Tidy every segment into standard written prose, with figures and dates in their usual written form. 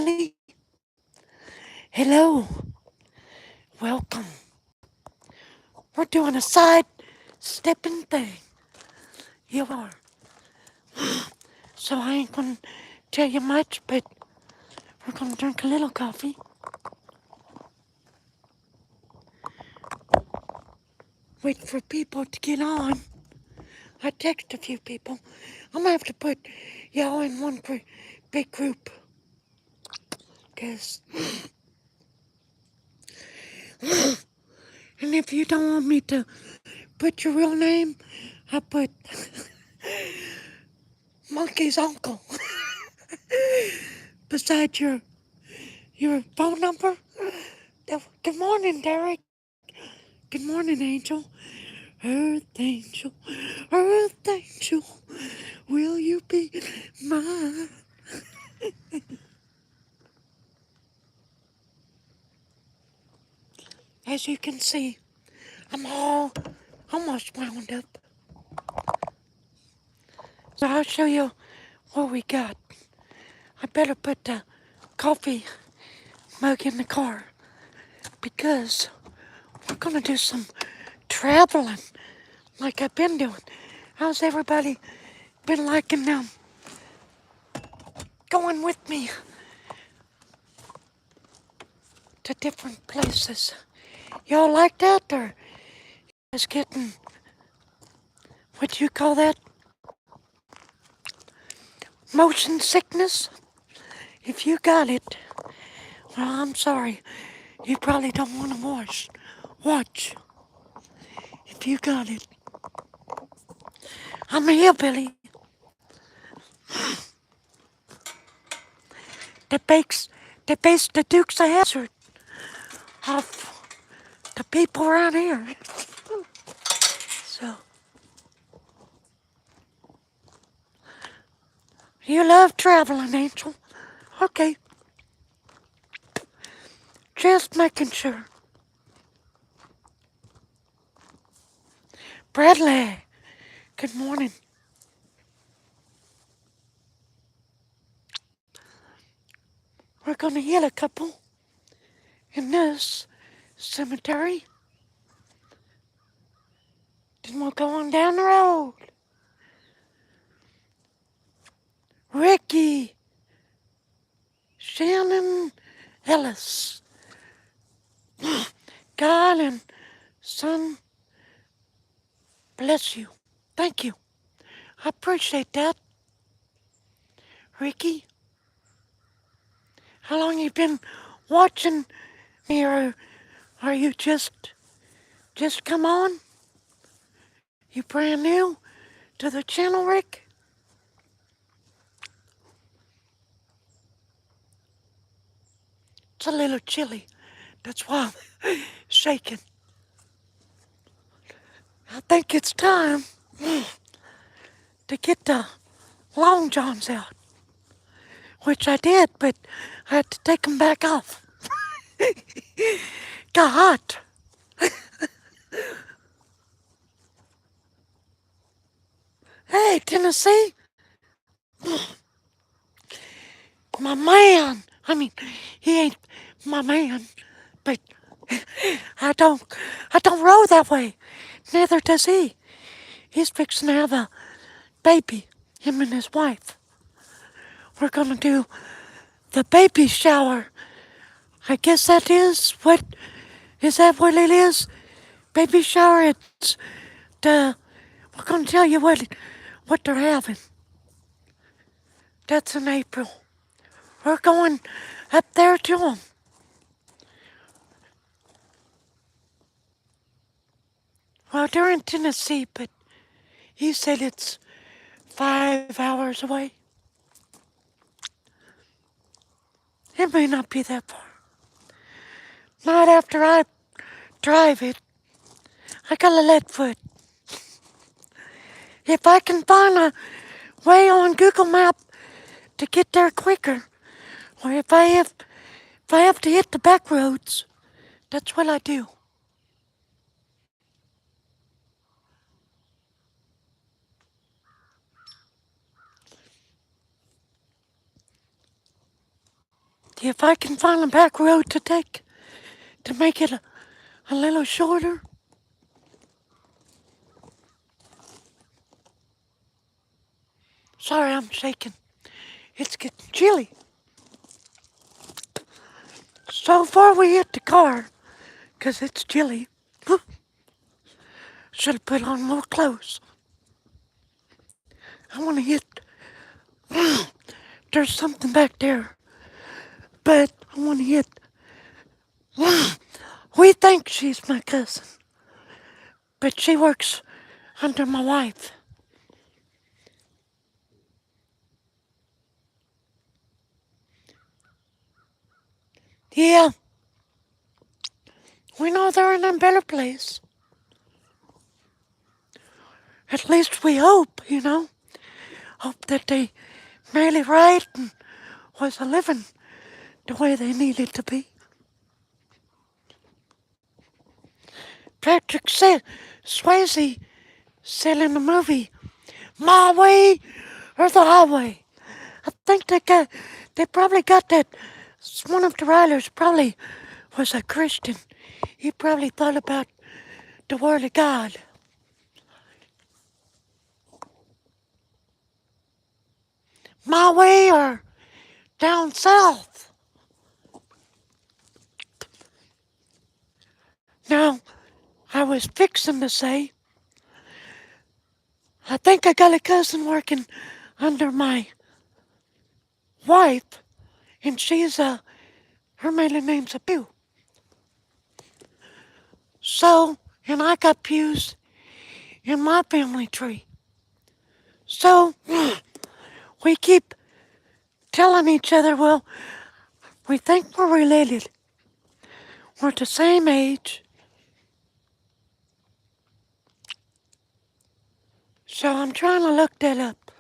everybody. Hello. Welcome. We're doing a side-stepping thing. You are. So I ain't gonna tell you much, but we're gonna drink a little coffee. Wait for people to get on. I text a few people. I'm gonna have to put y'all in one big group. Cause, and if you don't want me to put your real name, I put Monkey's uncle beside your phone number. Good morning, Derek. Good morning, Angel. Earth Angel, Earth Angel, will you be mine? As you can see, I'm all almost wound up. So I'll show you what we got. I better put the coffee mug in the car because we're gonna do some traveling like I've been doing. How's everybody been liking them? Going with me to different places. Y'all like that, or is getting, what do you call that? Motion sickness? If you got it, well, I'm sorry. You probably don't want to watch. If you got it. I'm a hillbilly that based the Dukes of Hazzard off the people around here. So, you love traveling, Angel. Okay, just making sure. Bradley, good morning. We're gonna heal a couple in this cemetery. Then we'll go on down the road. Ricky, Shannon Ellis. God and Son bless you. Thank you. I appreciate that. Ricky, how long you been watching me, or are you just come on? You brand new to the channel, Rick? It's a little chilly. That's why I'm shaking. I think it's time to get the long johns out, which I did, but I had to take them back off. Got hot. Hey, Tennessee, my man. I mean, he ain't my man, but I don't, I don't roll that way. Neither does he. He's fixing to have a baby, him and his wife. We're gonna do the baby shower. I guess that is that what it is? Baby shower, it's we're gonna tell you what they're having. That's in April. We're going up there to them. Well, they're in Tennessee, but he said it's 5 hours away. It may not be that far. Not after I drive it. I got a lead foot. If I can find a way on Google Map to get there quicker, or if I have to hit the back roads, that's what I do. If I can find a back road to take to make it a little shorter. Sorry, I'm shaking. It's getting chilly. So far we hit the car, 'cause it's chilly. Should have put on more clothes. I want to hit. There's something back there, but I want to hit. We think she's my cousin, but she works under my wife. Yeah, we know they're in a better place. At least we hope, Hope that they made it right and was a living the way they needed to be. Patrick said, Swayze said in the movie, my way or the highway. I think they probably got that. One of the writers probably was a Christian. He probably thought about the Word of God. My way or down south. Now, I was fixing to say, I think I got a cousin working under my wife, and her maiden name's a Pew. So, and I got pews in my family tree. So, we keep telling each other, well, we think we're related. We're the same age. So I'm trying to look that up.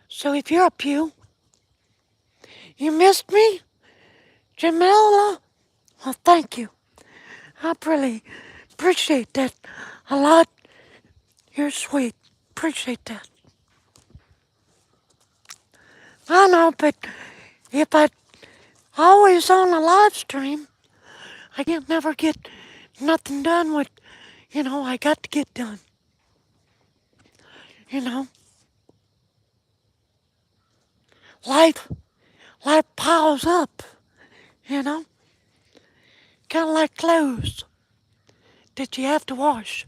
So if you're a Pew, you missed me? Jamila? Well, thank you. I really appreciate that a lot. You're sweet. Appreciate that. I know, but if I always on a live stream, I can't never get nothing done with, I got to get done. You know, life, life piles up, you know, kind of like clothes that you have to wash.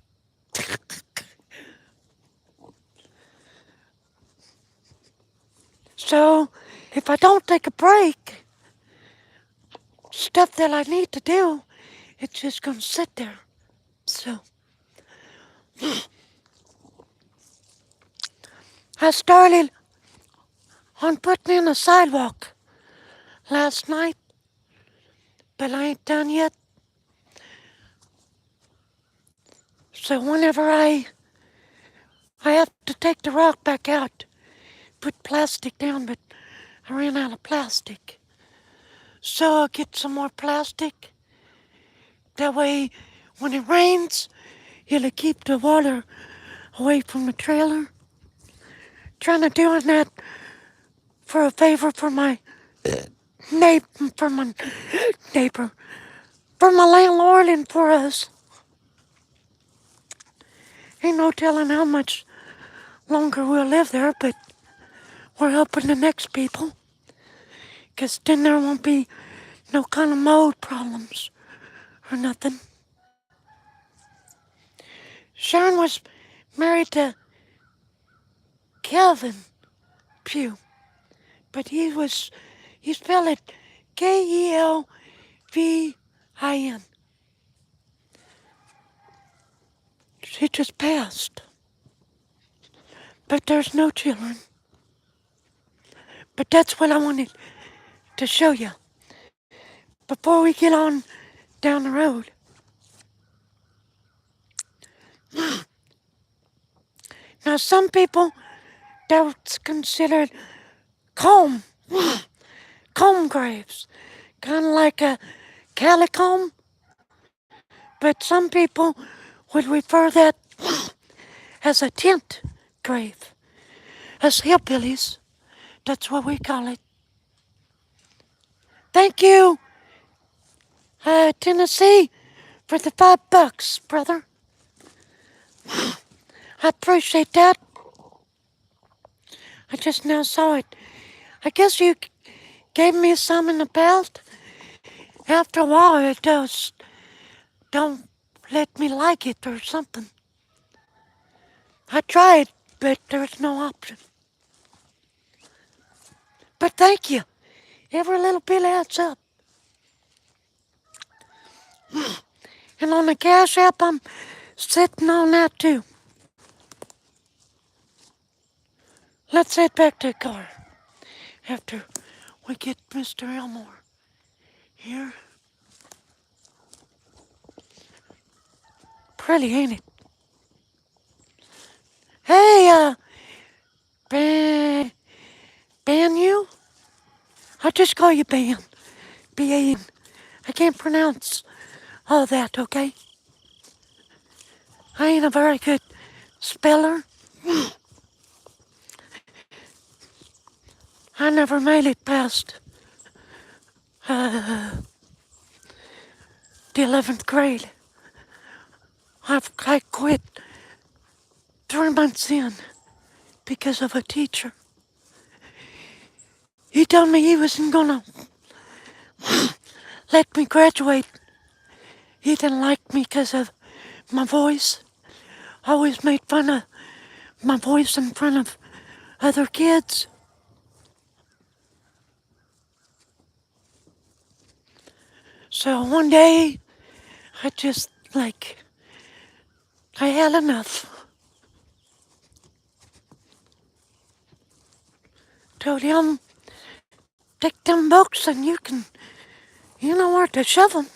So, if I don't take a break, stuff that I need to do, it's just gonna sit there. So, I started on putting in a sidewalk last night, but I ain't done yet. So whenever I have to take the rock back out, put plastic down, but I ran out of plastic. So I'll get some more plastic. That way, when it rains, it'll keep the water away from the trailer. Trying to do that for a favor for my neighbor, for my neighbor, for my landlord and for us. Ain't no telling how much longer we'll live there, but we're helping the next people. 'Cause then there won't be no kind of mold problems or nothing. Sharon was married to Kelvin Pugh, but he spelled it Kelvin. She just passed. But there's no children. But that's what I wanted to show you before we get on down the road. Now, some people, that's considered comb, comb graves, kind of like a catacomb. But some people would refer that as a tent grave. Us hillbillies, that's what we call it. Thank you, Tennessee, for the $5, brother. I appreciate that. I just now saw it. I guess you gave me some in the past. After a while, it does. Don't let me like it or something. I tried, but there's no option. But thank you. Every little bit adds up. And on the Cash App, I'm sitting on that too. Let's head back to the car after we get Mr. Elmore here. Pretty, ain't it? Hey, Ban you? I'll just call you Ban. B-A-N. I can't pronounce all that, okay? I ain't a very good speller. I never made it past the 11th grade. I quit 3 months in because of a teacher. He told me he wasn't gonna let me graduate. He didn't like me because of my voice. Always made fun of my voice in front of other kids. So one day, I just, I had enough. Told him, take them books and you know where to shove them.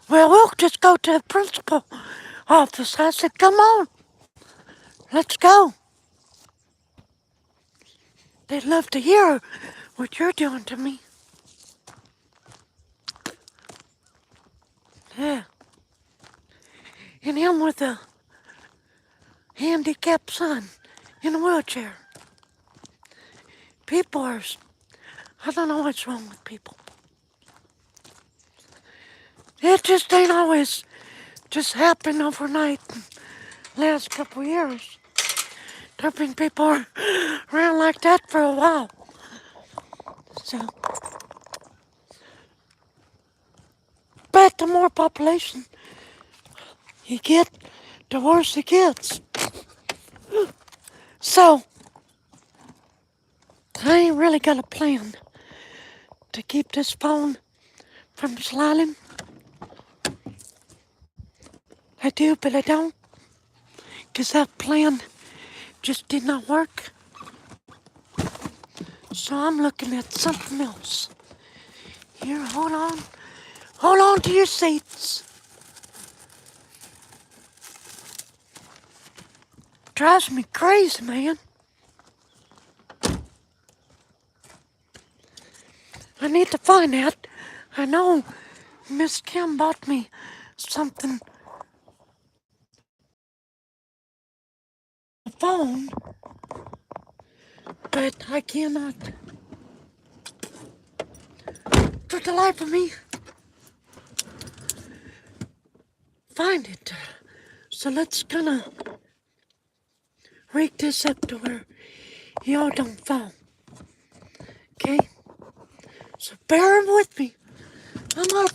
Well, we'll just go to the principal office. I said, come on, let's go. They'd love to hear what you're doing to me. Yeah. And him with a handicapped son in a wheelchair. People are, I don't know what's wrong with people. It just ain't always just happened overnight. Last couple years, there've been people around like that for a while. So, but the more population you get, the worse it gets. So, I ain't really got a plan to keep this phone from sliding. I do, but I don't. Because that plan just did not work. So I'm looking at something else. Here, hold on. Hold on to your seats. Drives me crazy, man. I need to find that. I know Miss Kim bought me something. A phone. But I cannot, for the life of me, find it. So let's kinda rig this up to where y'all don't fall. Okay? So bear with me. I'm up.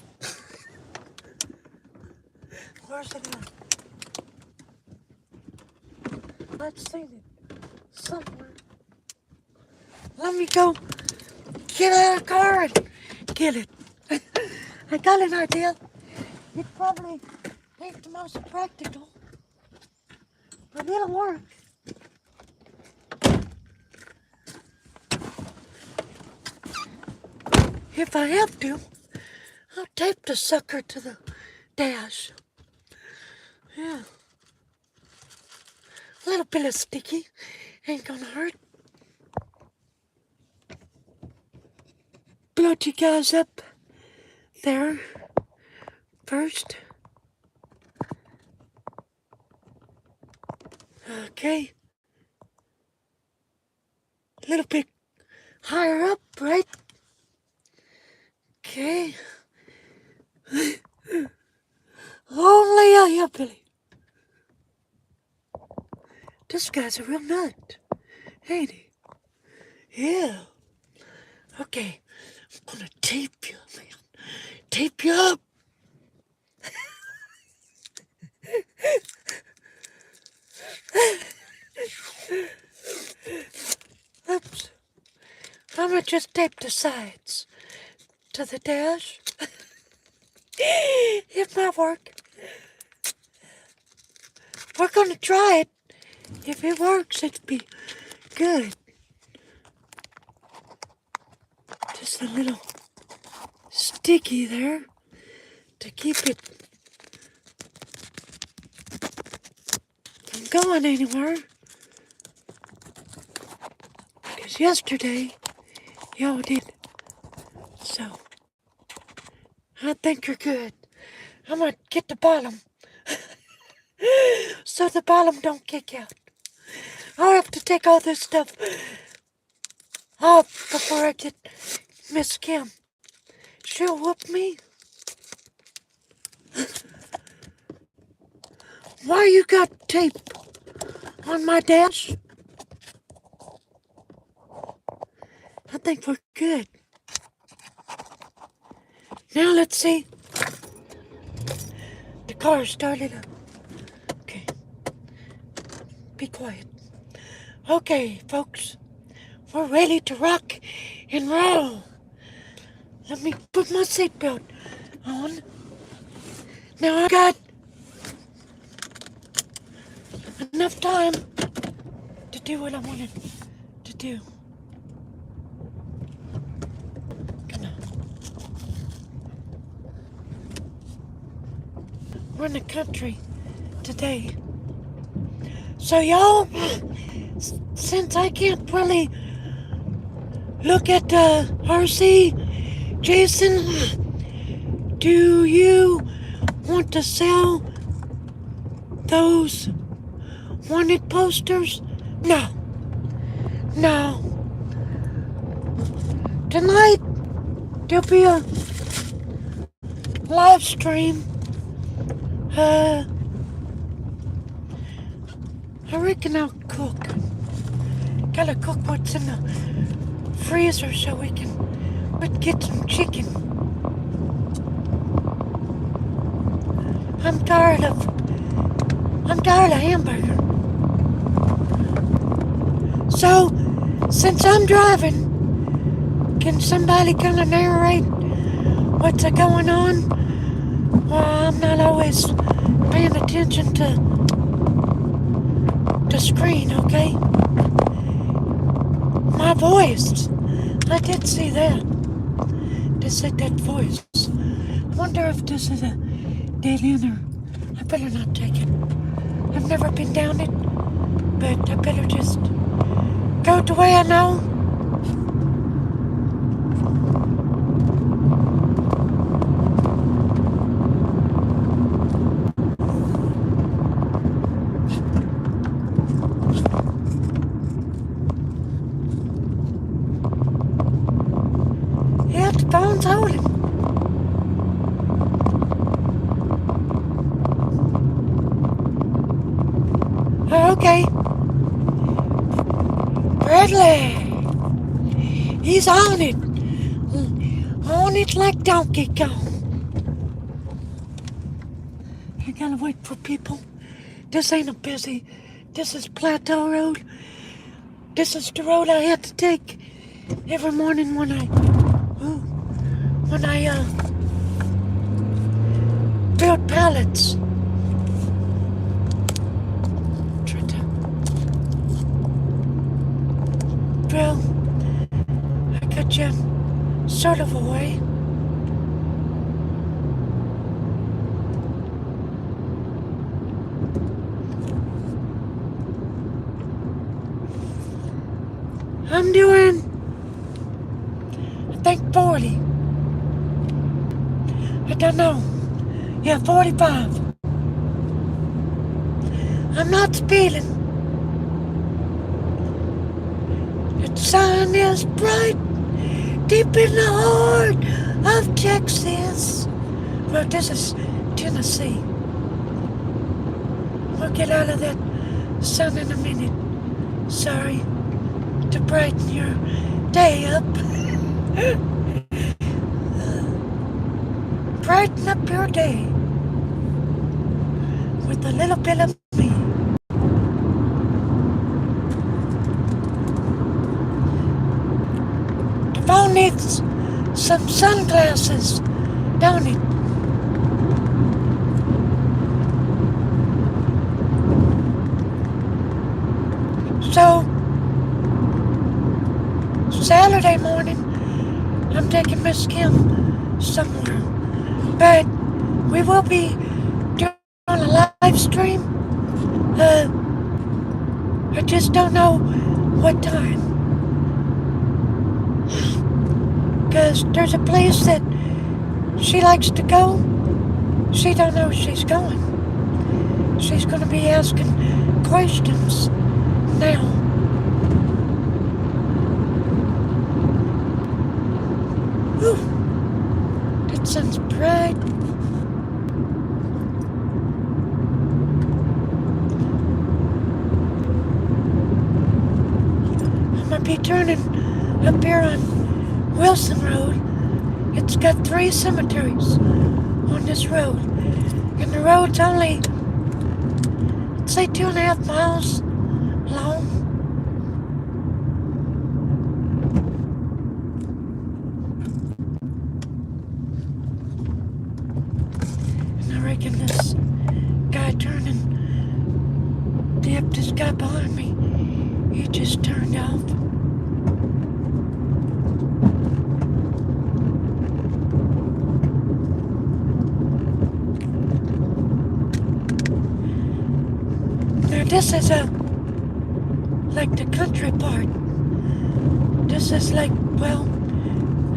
Where's it at? Let's see it. Somewhere. Let me go get out of the car and get it. I got an idea. It probably ain't the most practical, but it'll work. If I have to, I'll tape the sucker to the dash. Yeah. A little bit of sticky. Ain't gonna hurt. Load you guys up there first. Okay. a little bit higher up, right? Okay. Only a hillbilly. This guy's a real nut, ain't he? Yeah. Okay, I'm gonna tape you, man. Tape you up. Oops. I'm gonna just tape the sides to the dash. It might work. We're gonna try it. If it works, it'd be good. Just a little sticky there to keep it from going anywhere. Because yesterday, y'all did. So, I think you're good. I'm gonna get the bottom. So the bottom don't kick out. I'll have to take all this stuff off before I get Miss Kim. She'll whoop me. Why you got tape on my dash? I think we're good. Now let's see. The car started up. Okay. Be quiet. Okay, folks. We're ready to rock and roll. Let me put my seatbelt on. Now I got enough time to do what I wanted to do. Come on. We're in the country today. So y'all, since I can't really look at the RC, Jason, do you want to sell those wanted posters? No. Tonight, there'll be a live stream. I reckon I'll cook. Gotta cook what's in the freezer so we can get some chicken. I'm tired of hamburger. So, since I'm driving, can somebody kind of narrate what's going on? Well, I'm not always paying attention to the screen, okay? My voice. I did see that. They said that voice. I wonder if this is a dead end or I better not take it. I've never been down it, but I better just go the way I know. Yeah, the phone's holding. Okay. Bradley. He's on it. On it like Donkey Kong. I gotta wait for people. This ain't a busy. This is Plateau Road. This is the road I had to take every morning when I build pallets. Well, I got you sort of away. I'm doing, I think 40. I don't know. Yeah, 45. I'm not speeding. sun is bright deep in the heart of Texas. Well, this is Tennessee. We'll get out of that sun in a minute. Sorry to brighten your day up. Brighten up your day with a little bit of me. The phone needs some sunglasses, don't it? So, Saturday morning, I'm taking Miss Kim somewhere. But we will be doing a live stream. I just don't know what time. Because there's a place that she likes to go. She don't know she's going. She's going to be asking questions now. Ooh, that sun's bright. I'm gonna be turning up here on Wilson Road. It's got 3 cemeteries on this road. And the road's only, say, 2.5 miles long. And I reckon this guy turning, this guy behind me, he just turned off. Now this is like the country part. This is like, well,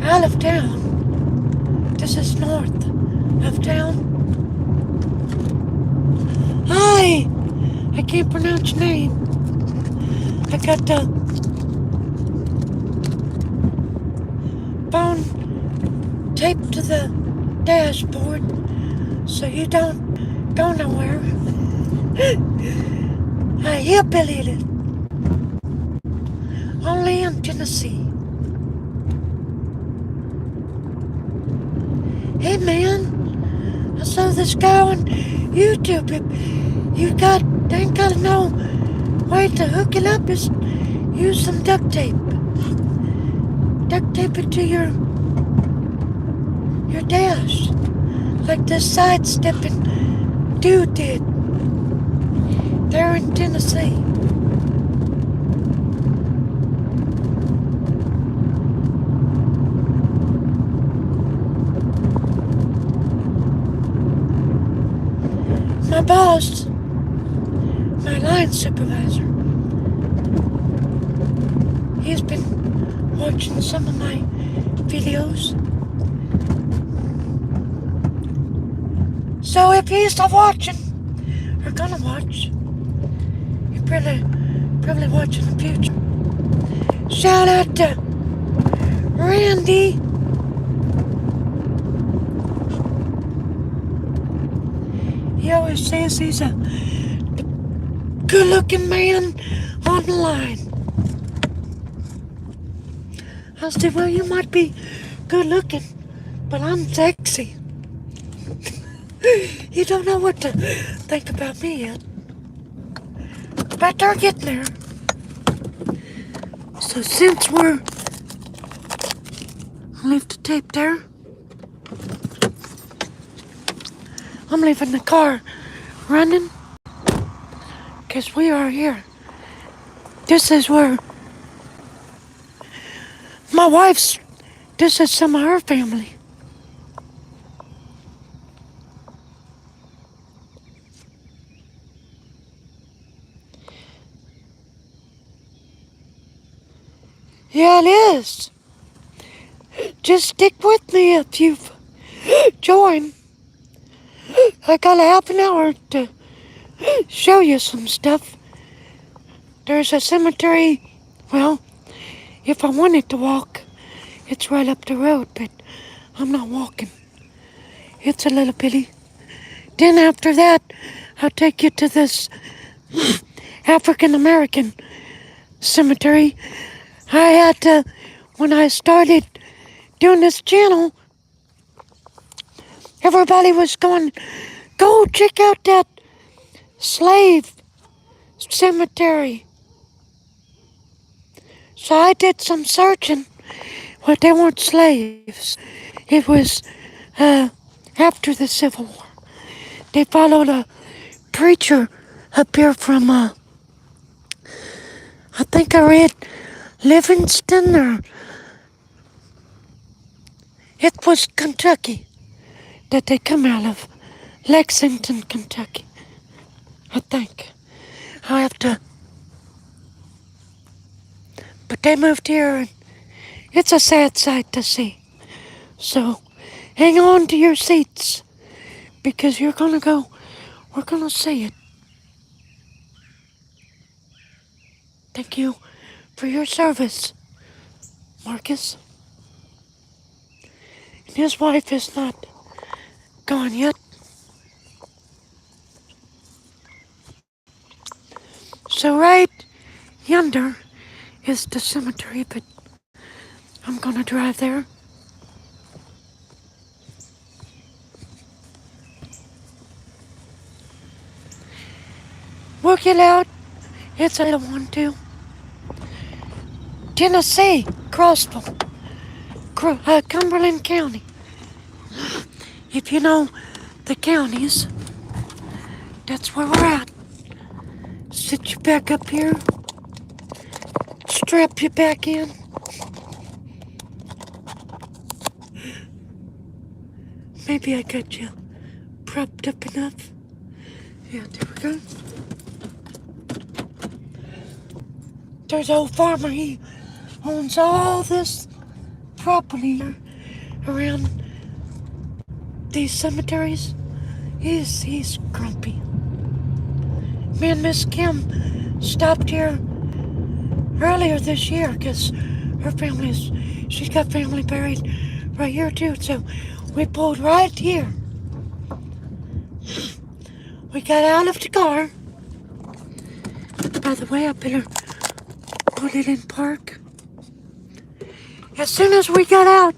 out of town. This is north of town. Hi! I can't pronounce your name. I got the phone taped to the dashboard so you don't go nowhere. I hillbillied it. Only in Tennessee. Hey man, I saw this guy on YouTube. You ain't gotta know way to hook it up. Is use some duct tape. Duct tape it to your dash, like this sidesteppin dude did there in Tennessee. My boss, my line supervisor, he's been watching some of my videos. So if he's watching, or gonna watch, he's probably watching the future. Shout out to Randy. He always says he's a good-looking man on the line. I said, well, you might be good-looking, but I'm sexy. You don't know what to think about me yet. But they're getting there. So since I'll leave the tape there. I'm leaving the car running because we are here. This is where my wife's, this is some of her family. Yeah, it is. Just stick with me if you've joined. I got a half an hour to show you some stuff. There's a cemetery, well, If I wanted to walk, it's right up the road, but I'm not walking. It's a little bitty. Then after that, I'll take you to this African-American cemetery. I had to, when I started doing this channel, everybody was going, go check out that slave cemetery. So I did some searching, but they weren't slaves. It was after the Civil War. They followed a preacher up here from, I think I read Livingston, or it was Kentucky that they come out of. Lexington, Kentucky, I think. I have to. But they moved here, and it's a sad sight to see. So hang on to your seats, because we're gonna see it. Thank you for your service, Marcus. And his wife is not gone yet. So right yonder is the cemetery, but I'm gonna drive there. We'll get out. It's a little one too. Tennessee, Crossville, Cumberland County. If you know the counties, that's where we're at. Sit you back up here. Strap you back in. Maybe I got you propped up enough. Yeah, there we go. There's old farmer. He owns all this property around these cemeteries. He's grumpy. Me and Miss Kim stopped here earlier this year because she's got family buried right here too. So we pulled right here. We got out of the car. By the way, I better put it in park. As soon as we got out,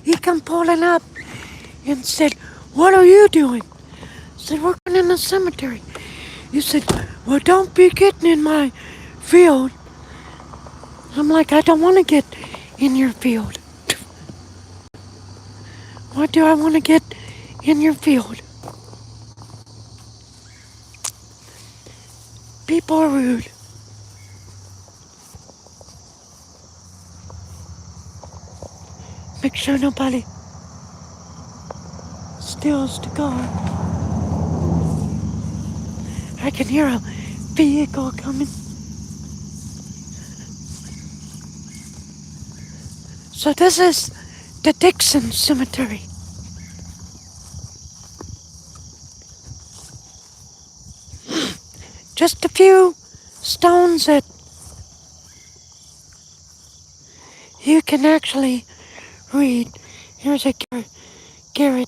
he come pulling up and said, "What are you doing?" I said, "Working in the cemetery." He said, "Well, don't be getting in my field." I'm like, "I don't want to get in your field." Why do I want to get in your field? People are rude. Make sure nobody steals the car. I can hear a vehicle coming. So this is the Dixon Cemetery. Just a few stones that you can actually read. Here's a Garrett.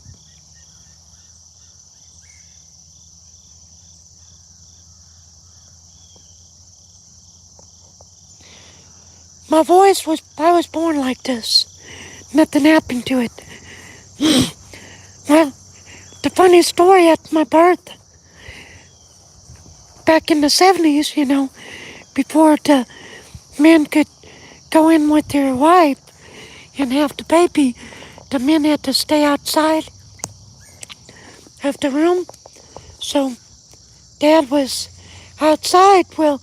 I was born like this. Nothing happened to it. Well, the funny story at my birth, back in the 70s, before the men could go in with their wife and have the baby, the men had to stay outside of the room. So Dad was outside. Well,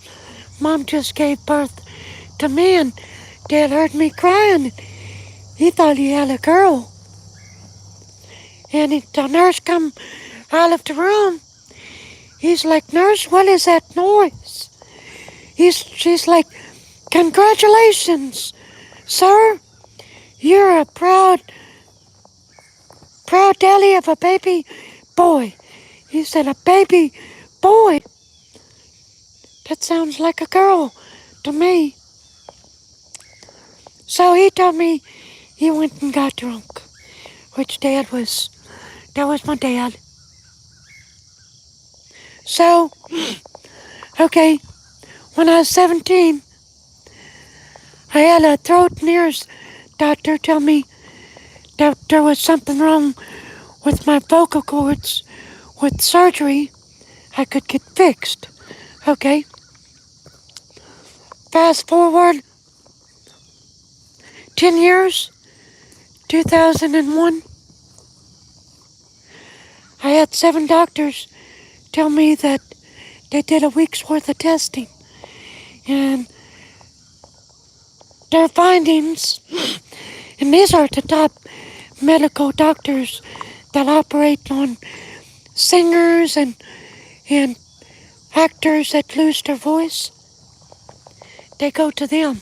Mom just gave birth to me, and Dad heard me crying. He thought he had a girl. And the nurse come out of the room. He's like, "Nurse, what is that noise?" She's like, "Congratulations, sir. You're a proud daddy of a baby boy." He said, "A baby boy? That sounds like a girl to me." So he told me he went and got drunk, which that was my dad. So, okay, when I was 17, I had a throat and ears doctor tell me that there was something wrong with my vocal cords. With surgery, I could get fixed. Okay, fast forward 10 years, 2001, I had 7 doctors tell me that they did a week's worth of testing. And their findings, and these are the top medical doctors that operate on singers and actors that lose their voice. They go to them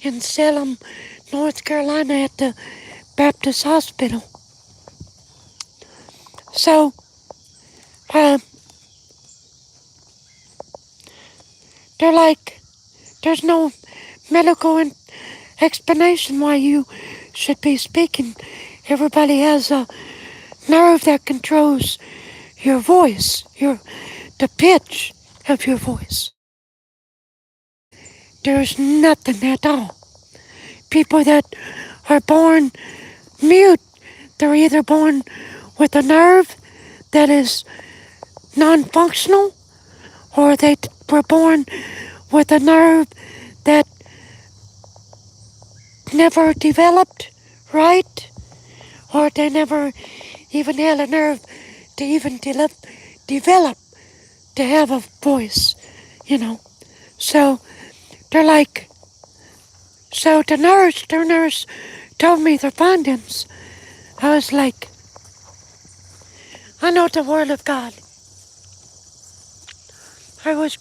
in Salem, North Carolina at the Baptist Hospital. So, they're like, there's no medical explanation why you should be speaking. Everybody has a nerve that controls your voice, the pitch of your voice. There's nothing at all. People that are born mute, they're either born with a nerve that is non-functional, or they were born with a nerve that never developed right, or they never even had a nerve to even develop to have a voice, So they're like, so their nurse told me their findings. I was like, I know the word of God. I was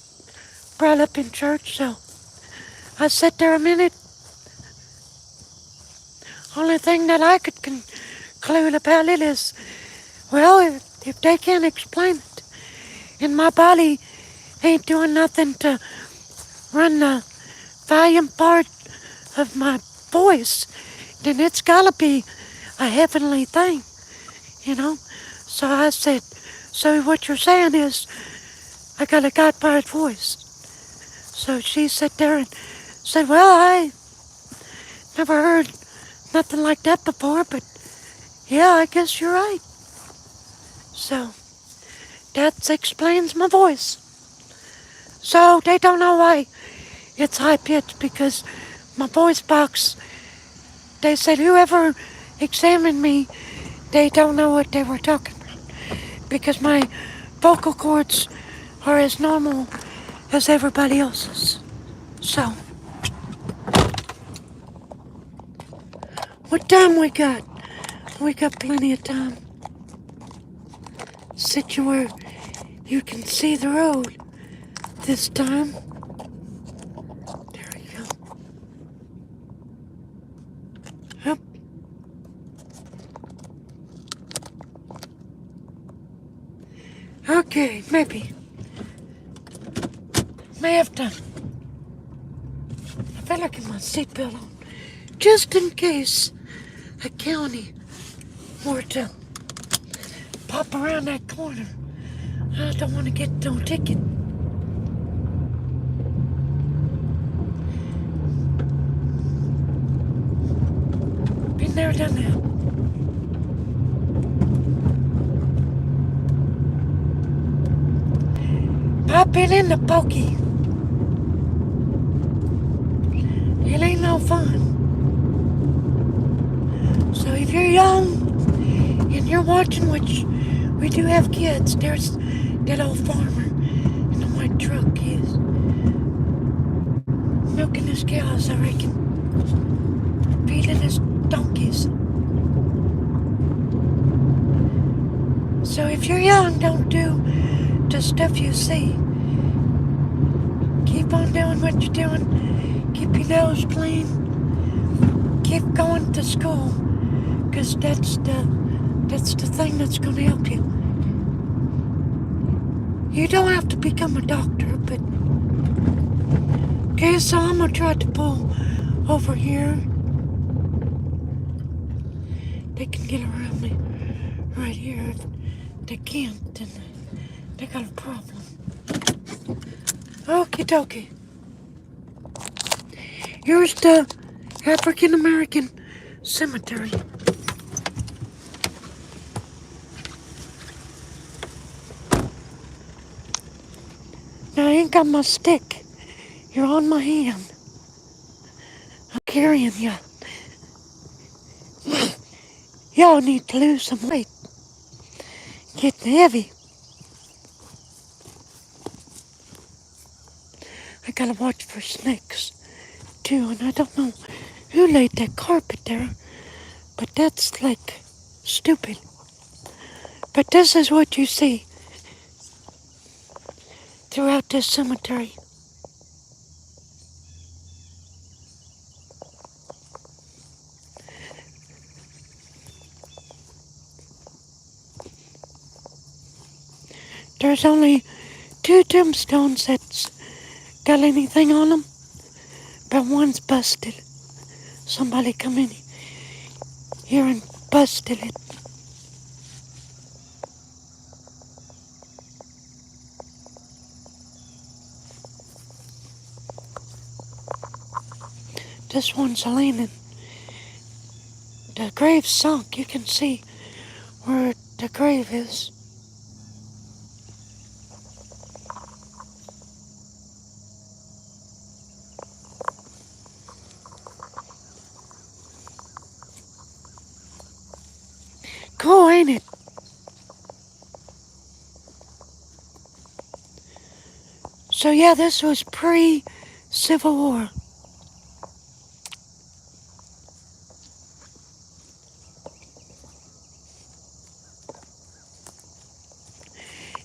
brought up in church, so I sat there a minute. Only thing that I could conclude about it is, well, if they can't explain it, and my body ain't doing nothing to run the volume part of my voice, then it's gotta be a heavenly thing, So I said, so what you're saying is, I got a God-powered voice. So she sat there and said, well, I never heard nothing like that before, but yeah, I guess you're right. So that explains my voice. So they don't know why it's high-pitched, because my voice box, they said whoever examined me, they don't know what they were talking about, because my vocal cords are as normal as everybody else's. So, what time we got? We got plenty of time. Sit you where you can see the road this time. There we go. Up. Okay, maybe. May have to. I better get my seatbelt on, just in case a county were to pop around that corner. I don't want to get no ticket. Been there, done that. Popping in the pokey. It ain't no fun. So if you're young and you're watching, which we do have kids, there's that old farmer in the white truck. He's milking his cows, I reckon. Feeding his donkeys. So if you're young, don't do the stuff you see. Keep on doing what you're doing. Keep your nose clean. Keep going to school, because that's the thing that's going to help you. You don't have to become a doctor, but okay. So I'm gonna try to pull over here. they can get around me right here. If they can't, then they got a problem. Okie dokie. Here's the African-American cemetery. Now I ain't got my stick. You're on my hand. I'm carrying you. Y'all need to lose some weight. Getting heavy. I gotta watch for snakes, too, and I don't know who laid that carpet there, but that's, like, stupid. But this is what you see throughout this cemetery. There's only 2 tombstones that's got anything on them, but one's busted. Somebody come in here and busted it. This one's leaning. The grave's sunk. You can see where the grave is. Cool, ain't it? So yeah, this was pre-Civil War.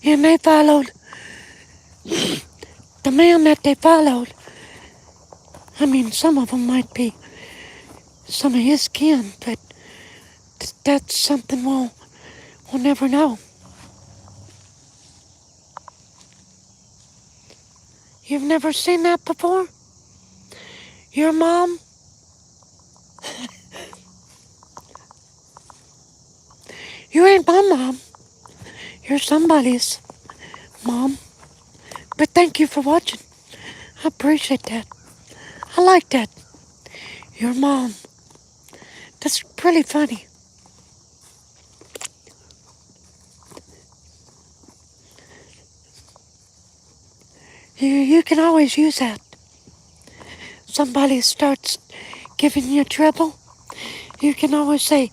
And they followed the man that they followed. I mean, some of them might be some of his kin, but that's something we'll never know. You've never seen that before? Your mom? You ain't my mom. You're somebody's mom. But thank you for watching. I appreciate that. I like that. Your mom. That's pretty funny. You can always use that. Somebody starts giving you trouble. You can always say,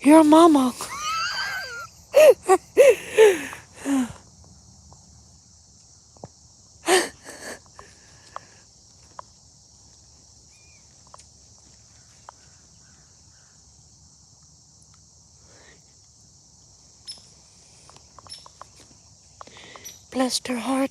your mama. Bless her heart.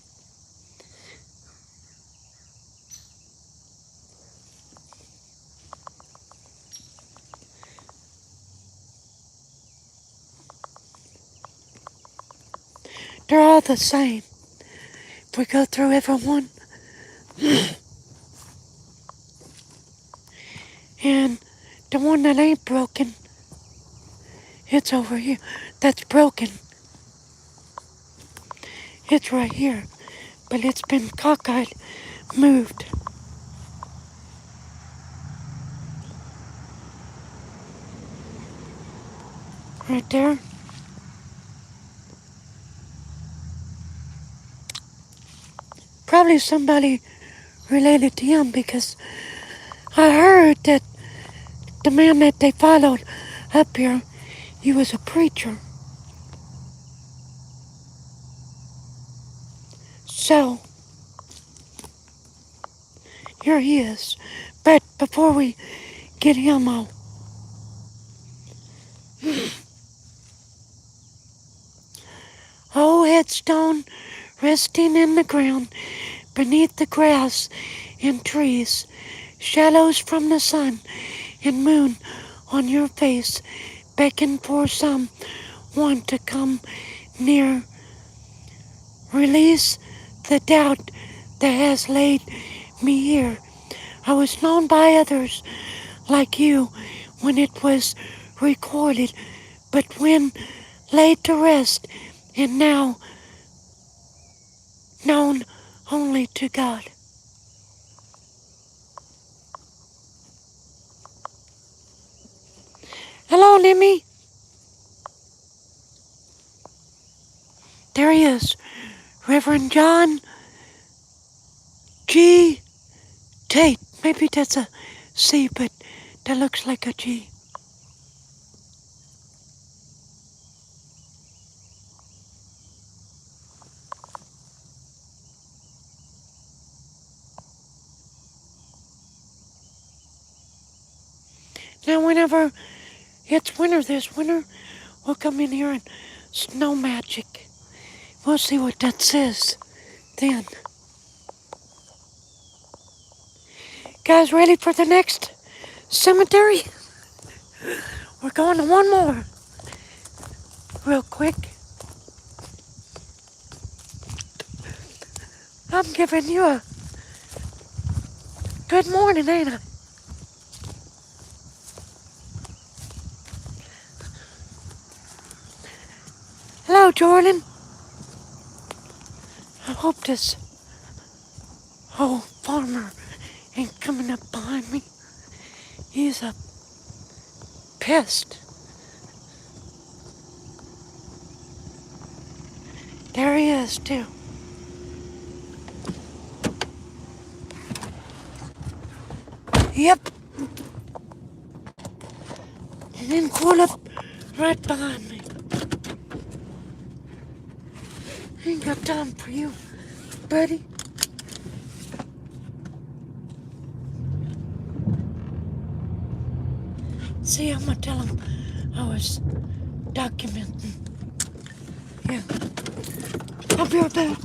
They're all the same. If we go through everyone. And the one that ain't broken, it's over here. That's broken. It's right here. But it's been cockeyed, moved. Right there. Probably somebody related to him, because I heard that the man that they followed up here, he was a preacher. So, here he is. But before we get him out, oh, headstone resting in the ground beneath the grass and trees, shadows from the sun and moon on your face beckon for someone to come near. Release the doubt that has laid me here. I was known by others like you when it was recorded, but when laid to rest, and now known only to God. Hello, Lemmy. There he is, Reverend John G. Tate. Maybe that's a C, but that looks like a G. Now, whenever it's winter this winter, we'll come in here and snow magic. We'll see what that says then. Guys, ready for the next cemetery? We're going to one more. Real quick. I'm giving you a good morning, ain't I? Hello, Jordan. I hope this old farmer ain't coming up behind me. He's a pest. There he is, too. Yep. And then pull up right behind me. Ain't got time for you, buddy. See, I'm gonna tell him I was documenting. Yeah. I'll be right back.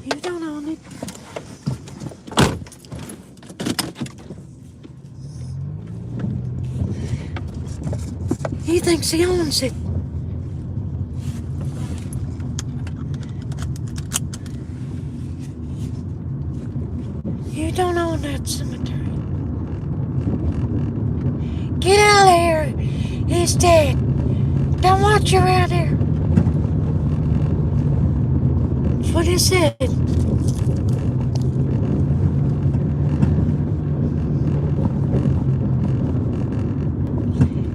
You don't own it. He thinks he owns it. You don't own that cemetery. Get out of here. He's dead. Don't want you around here. That's what he said.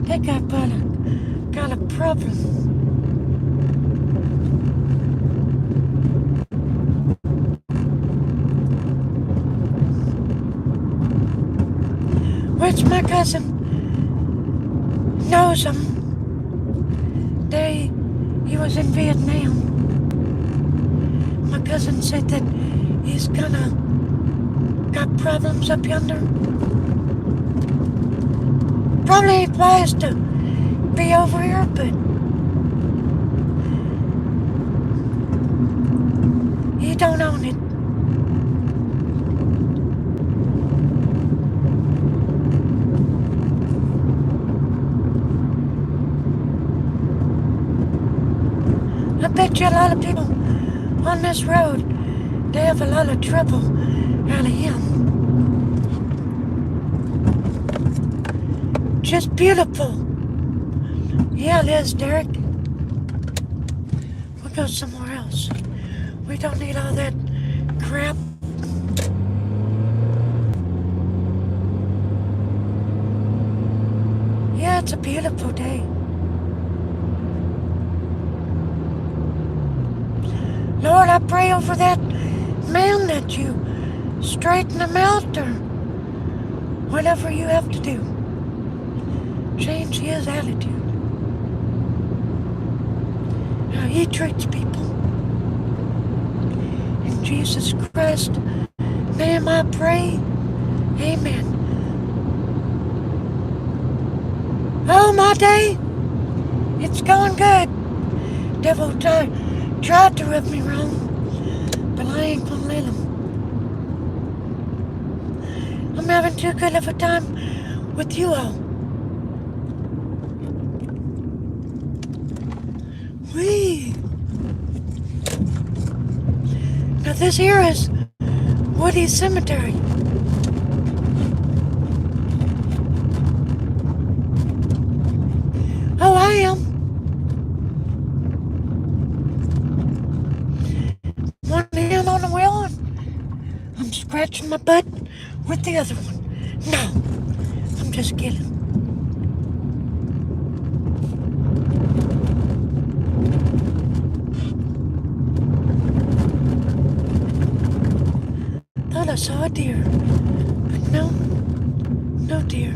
That guy got a problem. Which my cousin knows him. He was in Vietnam. My cousin said that he's got problems up yonder. Probably ain't wise to be over here, but he don't own it. I bet you a lot of people on this road, they have a lot of trouble out of him. Just beautiful. Yeah, it is, Derek. We'll go somewhere else. We don't need all that crap. Yeah, it's a beautiful day. Lord, I pray over that man that you straighten him out or whatever you have to do. Change his attitude. How he treats people. In Jesus Christ's name I pray. Amen. Oh, my day. It's going good. Devil tried to rub me wrong, but I ain't gonna let him. I'm having too good of a time with you all. this here is Woody Cemetery. Oh, I am. One hand on the wheel and I'm scratching my butt with the other one. No, I'm just kidding. Thought I saw a deer, but no deer.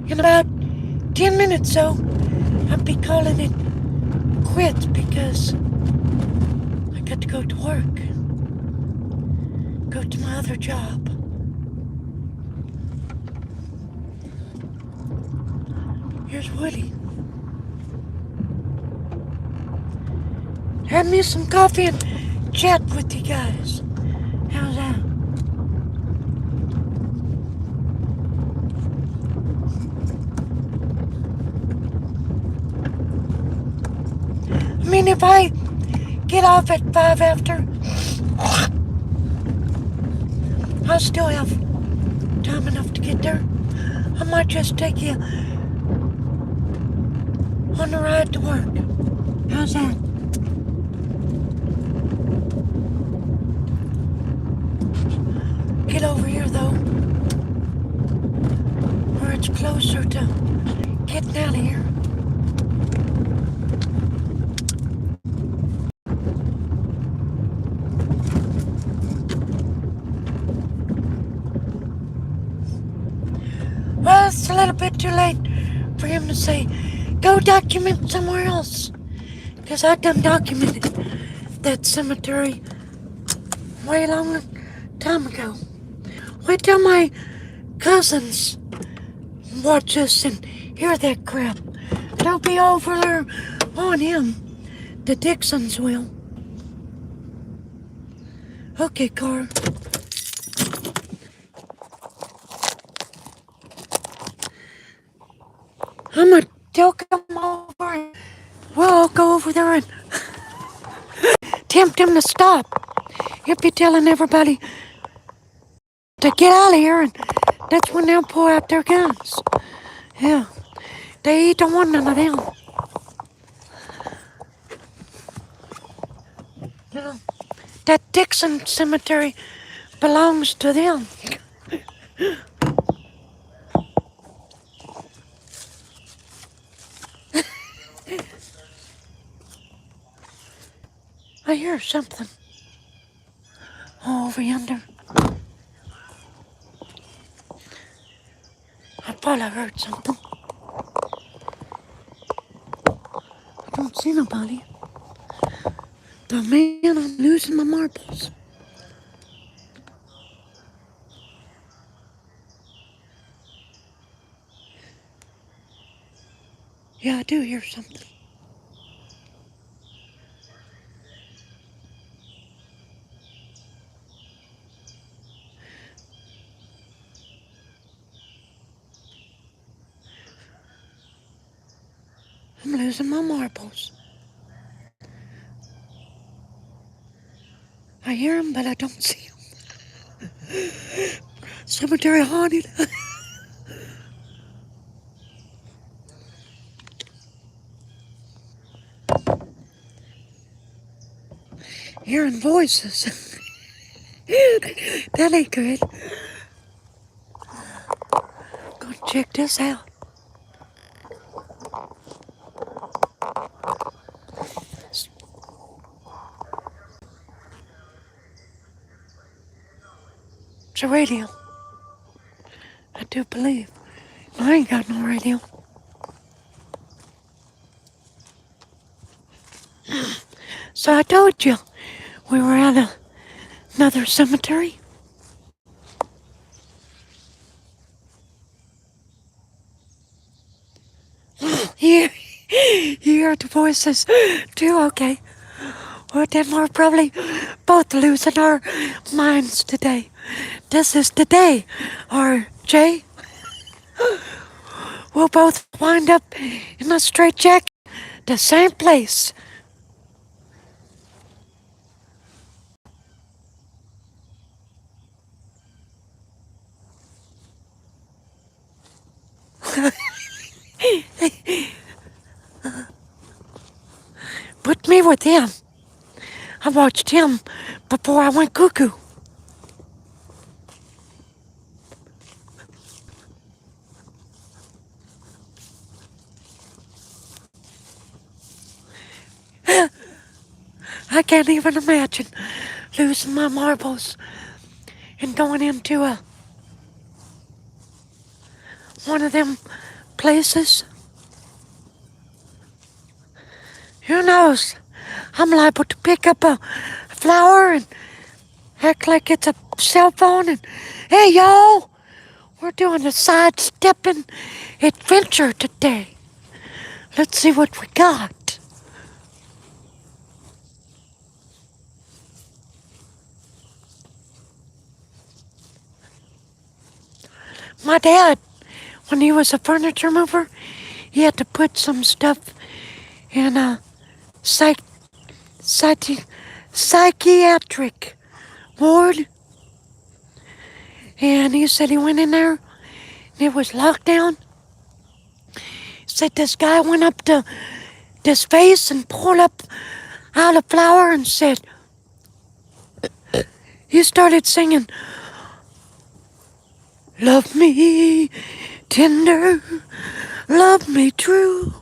In about 10 minutes, so I'll be calling it quits because I got to go to work. Go to my other job. Here's Woody. Have me some coffee and chat with you guys. How's that? I mean, if I get off at 5 after, I'll still have time enough to get there. I might just take you on the ride to work. How's that? Get over here, though, where it's closer to getting out of here. Well, it's a little bit too late for him to say, go document somewhere else. Because I done documented that cemetery way long time ago. Wait till my cousins watch this and hear that crap. It'll be over there on him. The Dixons will. Okay, car. I'm gonna tell come over and we'll go over there and tempt him to stop. He'll be telling everybody to get out of here, and that's when they'll pull out their guns. Yeah, they don't want none of them. You know, that Dixon cemetery belongs to them. I hear something over yonder. I thought I heard something. I don't see nobody. But man, I'm losing my marbles. Yeah, I do hear something. I'm losing my marbles. I hear them, but I don't see them. Cemetery haunted. Hearing voices. That ain't good. Go check this out. It's a radio. I do believe. I ain't got no radio. So I told you we were at another cemetery. You hear the voices too, okay. Well, then we're probably both losing our minds today. This is the day, RJ. We'll both wind up in a straitjacket, the same place. me with him. I watched him before I went cuckoo. I can't even imagine losing my marbles and going into one of them places. Who knows? I'm liable to pick up a flower and act like it's a cell phone and, hey y'all, we're doing a sidestepping adventure today. Let's see what we got. My dad, when he was a furniture mover, he had to put some stuff in a psych, psychiatric ward. And he said he went in there and it was locked down. He said this guy went up to this vase and pulled up out a flower and said, he started singing, love me tender, love me true,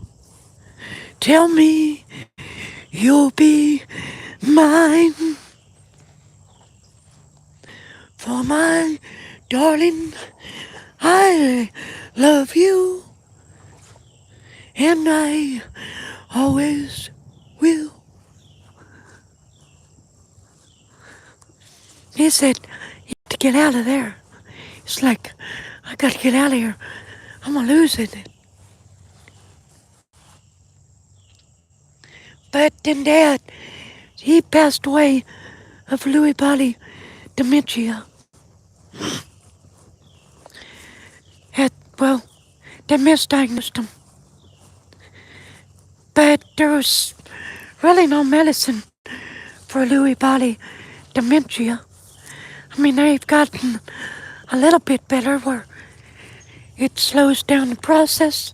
tell me you'll be mine. For my darling, I love you, and I always will. He said, you have to get out of there. It's like, I gotta get out of here. I'm gonna lose it. But then Dad, he passed away of Lewy body dementia. Well, they misdiagnosed him. But there was really no medicine for Lewy body dementia. I mean, they've gotten a little bit better where it slows down the process,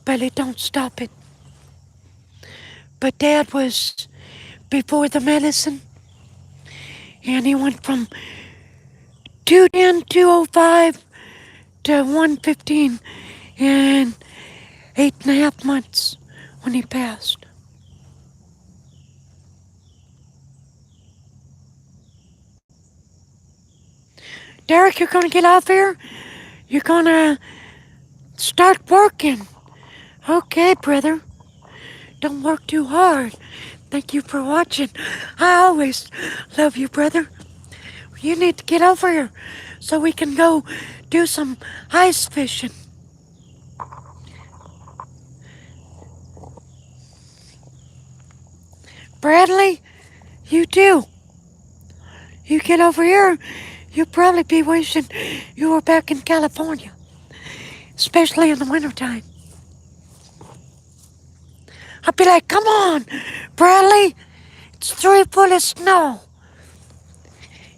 but it don't stop it. But Dad was before the medicine, and he went from 210, 205 to 115 in 8.5 months when he passed. Derek, you're gonna get off here? You're gonna start working. Okay, brother. Don't work too hard. Thank you for watching. I always love you, brother. You need to get over here so we can go do some ice fishing. Bradley, you too. You get over here, you'll probably be wishing you were back in California, especially in the wintertime. I'll be like, come on, Bradley, it's 3 foot of snow.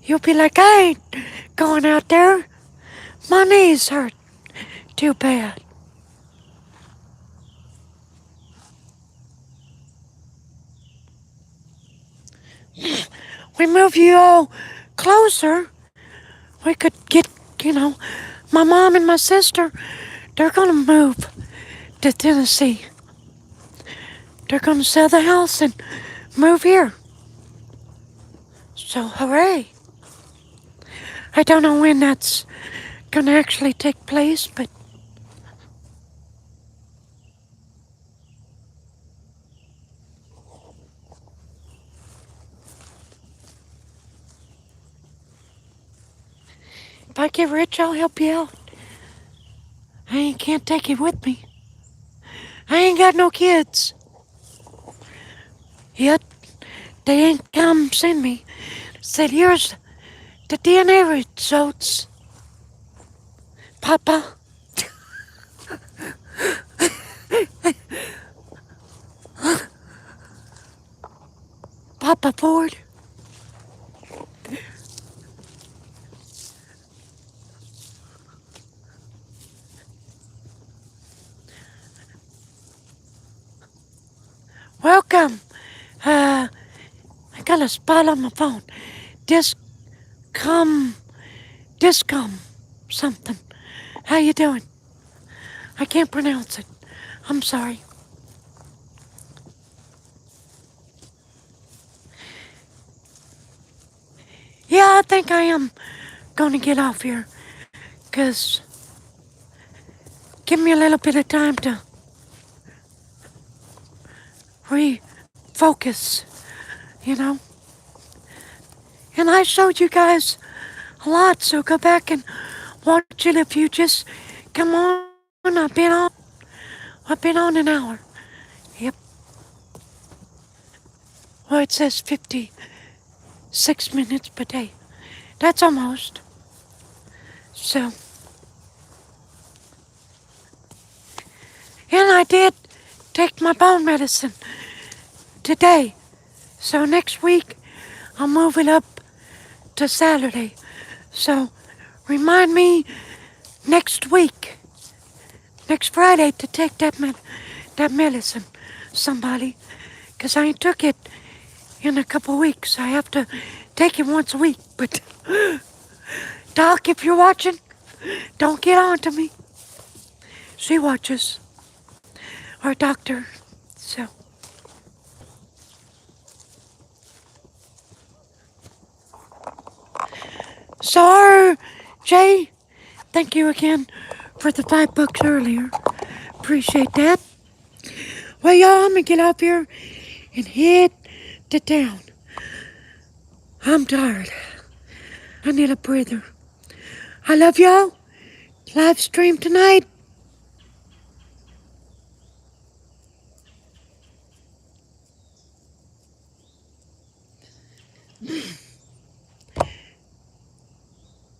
You'll be like, I ain't going out there. My knees hurt too bad. We move you all closer. We could get, my mom and my sister, they're gonna move to Tennessee. They're gonna sell the house and move here. So hooray. I don't know when that's gonna actually take place, but if I get rich, I'll help you out. Can't take it with me. I ain't got no kids. Yet, they ain't come send me. Said, here's the DNA results, Papa. Papa Ford. Welcome Uh, I got a spot on my phone. Discom, Discom, something. How you doing? I can't pronounce it. I'm sorry. Yeah, I think I am gonna get off here. 'Cause give me a little bit of time to refocus, you know? And I showed you guys a lot, so go back and watch it if you just come on. I've been on an hour. Yep. Well, it says 56 minutes per day. That's almost. So, and I did take my bone medicine today. So next week, I'll move it up to Saturday. So, remind me next week, next Friday, to take that medicine, somebody. 'Cause I ain't took it in a couple weeks. I have to take it once a week. But, Doc, if you're watching, don't get on to me. She watches. Our doctor. So. So, Jay, thank you again for the $5 earlier. Appreciate that. Well, y'all, I'm gonna get up here and hit the town. I'm tired. I need a breather. I love y'all. Live stream tonight.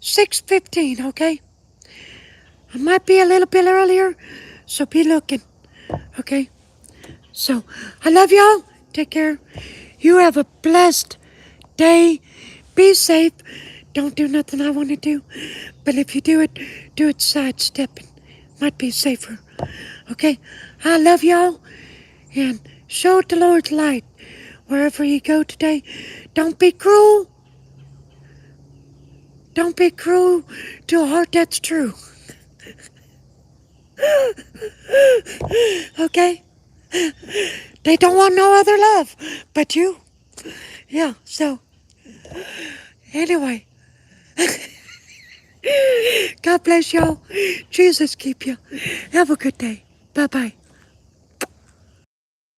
$6:15, okay? I might be a little bit earlier, so be looking, okay? So, I love y'all. Take care. You have a blessed day. Be safe. Don't do nothing I want to do. But if you do it sidestepping. Might be safer. Okay? I love y'all. And show the Lord's light wherever you go today. Don't be cruel. Don't be cruel to a heart that's true. Okay? They don't want no other love but you. Yeah, so anyway. God bless y'all. Jesus keep you. Have a good day. Bye-bye.